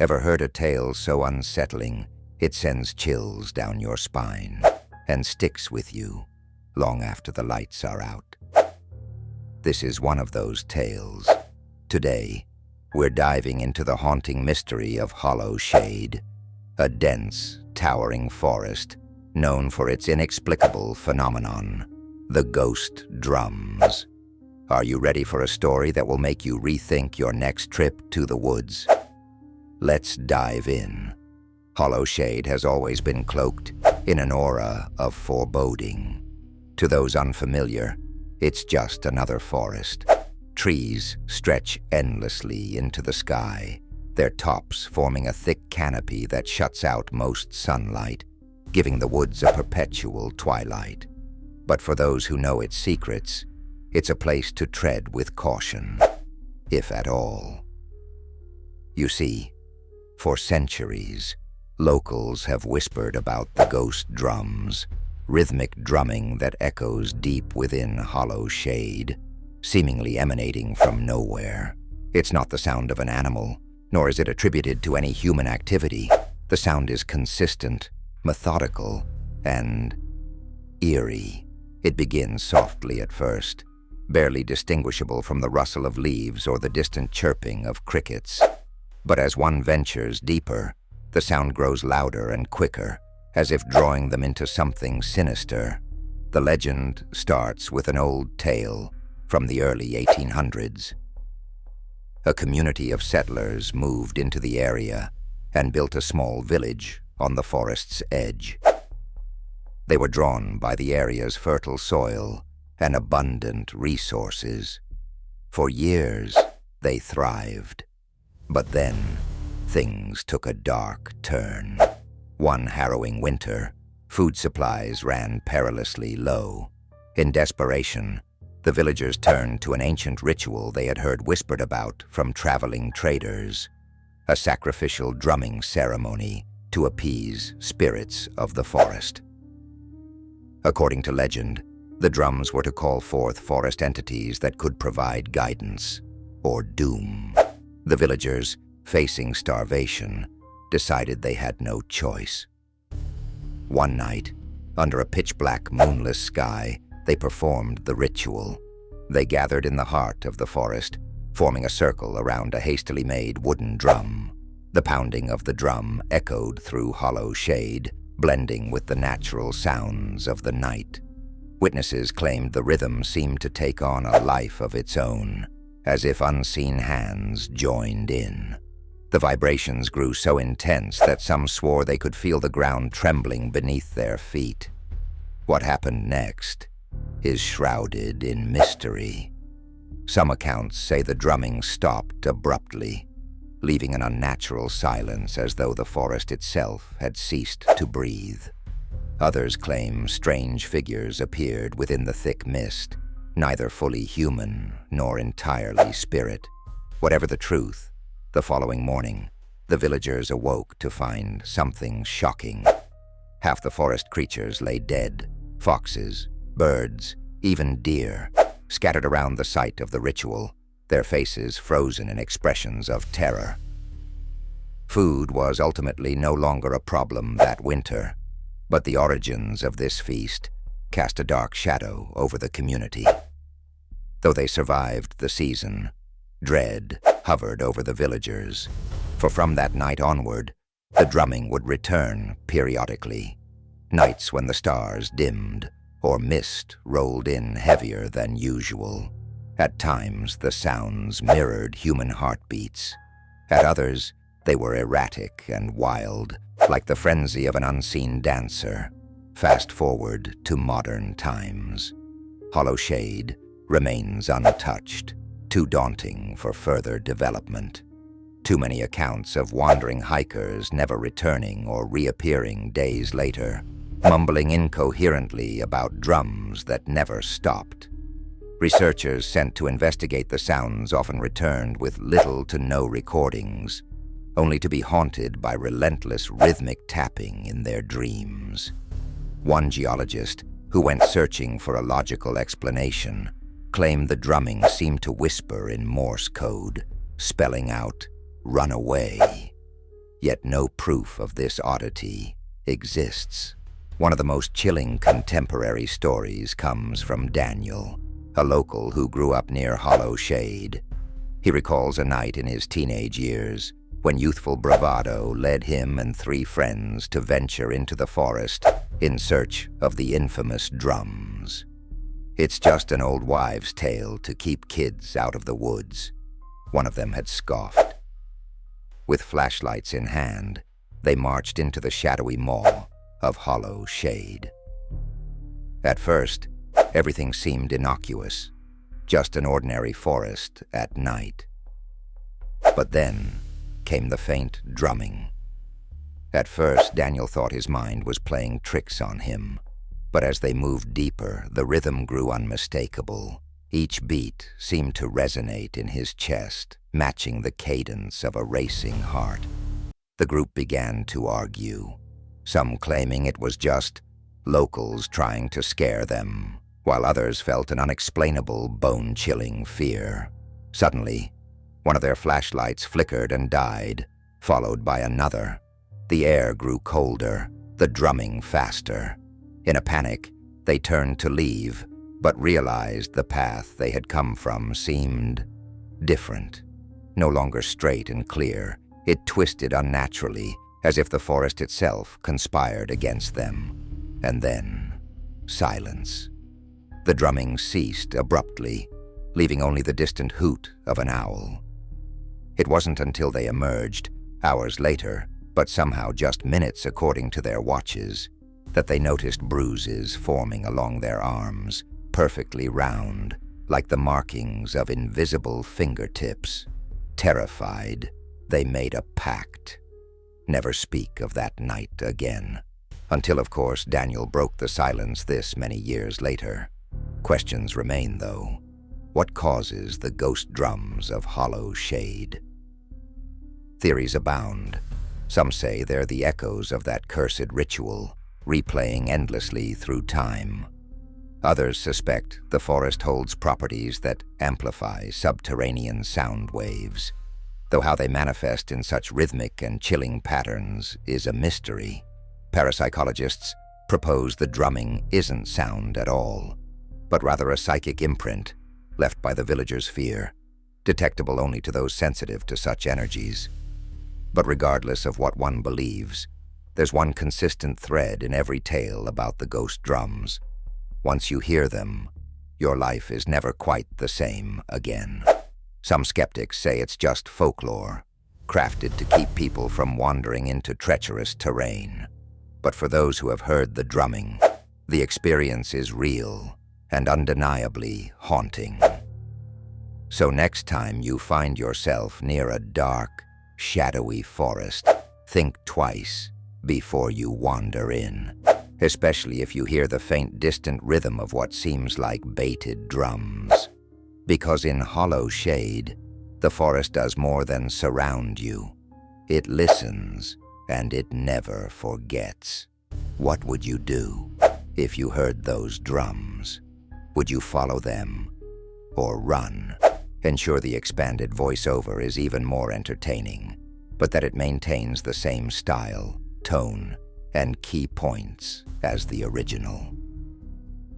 Ever heard a tale so unsettling it sends chills down your spine and sticks with you long after the lights are out? This is one of those tales. Today, we're diving into the haunting mystery of Hollow Shade, a dense, towering forest known for its inexplicable phenomenon, the ghost drums. Are you ready for a story that will make you rethink your next trip to the woods? Let's dive in. Hollow Shade has always been cloaked in an aura of foreboding. To those unfamiliar, it's just another forest. Trees stretch endlessly into the sky, their tops forming a thick canopy that shuts out most sunlight, giving the woods a perpetual twilight. But for those who know its secrets, it's a place to tread with caution, if at all. You see, for centuries, locals have whispered about the ghost drums, rhythmic drumming that echoes deep within Hollow Shade, seemingly emanating from nowhere. It's not the sound of an animal, nor is it attributed to any human activity. The sound is consistent, methodical, and eerie. It begins softly at first, barely distinguishable from the rustle of leaves or the distant chirping of crickets. But as one ventures deeper, the sound grows louder and quicker, as if drawing them into something sinister. The legend starts with an old tale from the early 1800s. A community of settlers moved into the area and built a small village on the forest's edge. They were drawn by the area's fertile soil and abundant resources. For years, they thrived. But then, things took a dark turn. One harrowing winter, food supplies ran perilously low. In desperation, the villagers turned to an ancient ritual they had heard whispered about from traveling traders, a sacrificial drumming ceremony to appease spirits of the forest. According to legend, the drums were to call forth forest entities that could provide guidance or doom. The villagers, facing starvation, decided they had no choice. One night, under a pitch-black, moonless sky, they performed the ritual. They gathered in the heart of the forest, forming a circle around a hastily made wooden drum. The pounding of the drum echoed through Hollow Shade, blending with the natural sounds of the night. Witnesses claimed the rhythm seemed to take on a life of its own, as if unseen hands joined in. The vibrations grew so intense that some swore they could feel the ground trembling beneath their feet. What happened next is shrouded in mystery. Some accounts say the drumming stopped abruptly, leaving an unnatural silence as though the forest itself had ceased to breathe. Others claim strange figures appeared within the thick mist, neither fully human nor entirely spirit. Whatever the truth, the following morning, the villagers awoke to find something shocking. Half the forest creatures lay dead, foxes, birds, even deer, scattered around the site of the ritual, their faces frozen in expressions of terror. Food was ultimately no longer a problem that winter, but the origins of this feast cast a dark shadow over the community. Though they survived the season, dread hovered over the villagers, for from that night onward, the drumming would return periodically. Nights when the stars dimmed or mist rolled in heavier than usual. At times, the sounds mirrored human heartbeats. At others, they were erratic and wild, like the frenzy of an unseen dancer. Fast forward to modern times. Hollow Shade remains untouched, too daunting for further development. Too many accounts of wandering hikers never returning or reappearing days later, mumbling incoherently about drums that never stopped. Researchers sent to investigate the sounds often returned with little to no recordings, only to be haunted by relentless rhythmic tapping in their dreams. One geologist, who went searching for a logical explanation, claimed the drumming seemed to whisper in Morse code, spelling out, "Run away." Yet no proof of this oddity exists. One of the most chilling contemporary stories comes from Daniel, a local who grew up near Hollow Shade. He recalls a night in his teenage years when youthful bravado led him and 3 friends to venture into the forest in search of the infamous drums. "It's just an old wives' tale to keep kids out of the woods," one of them had scoffed. With flashlights in hand, they marched into the shadowy maw of Hollow Shade. At first, everything seemed innocuous, just an ordinary forest at night. But then came the faint drumming. At first, Daniel thought his mind was playing tricks on him, but as they moved deeper, the rhythm grew unmistakable. Each beat seemed to resonate in his chest, matching the cadence of a racing heart. The group began to argue, some claiming it was just locals trying to scare them, while others felt an unexplainable, bone-chilling fear. Suddenly, one of their flashlights flickered and died, followed by another. The air grew colder, the drumming faster. In a panic, they turned to leave, but realized the path they had come from seemed different. No longer straight and clear, it twisted unnaturally, as if the forest itself conspired against them. And then, silence. The drumming ceased abruptly, leaving only the distant hoot of an owl. It wasn't until they emerged, hours later, but somehow just minutes according to their watches, that they noticed bruises forming along their arms, perfectly round, like the markings of invisible fingertips. Terrified, they made a pact. Never speak of that night again. Until, of course, Daniel broke the silence this many years later. Questions remain, though. What causes the ghost drums of Hollow Shade? Theories abound. Some say they're the echoes of that cursed ritual, replaying endlessly through time. Others suspect the forest holds properties that amplify subterranean sound waves, though how they manifest in such rhythmic and chilling patterns is a mystery. Parapsychologists propose the drumming isn't sound at all, but rather a psychic imprint left by the villagers' fear, detectable only to those sensitive to such energies. But regardless of what one believes, there's one consistent thread in every tale about the ghost drums. Once you hear them, your life is never quite the same again. Some skeptics say it's just folklore, crafted to keep people from wandering into treacherous terrain. But for those who have heard the drumming, the experience is real and undeniably haunting. So next time you find yourself near a dark, shadowy forest, think twice before you wander in, especially if you hear the faint, distant rhythm of what seems like baited drums. Because in Hollow Shade, the forest does more than surround you. It listens, and it never forgets. What would you do if you heard those drums? Would you follow them or run? Ensure the expanded voiceover is even more entertaining, but that it maintains the same style, tone, and key points as the original.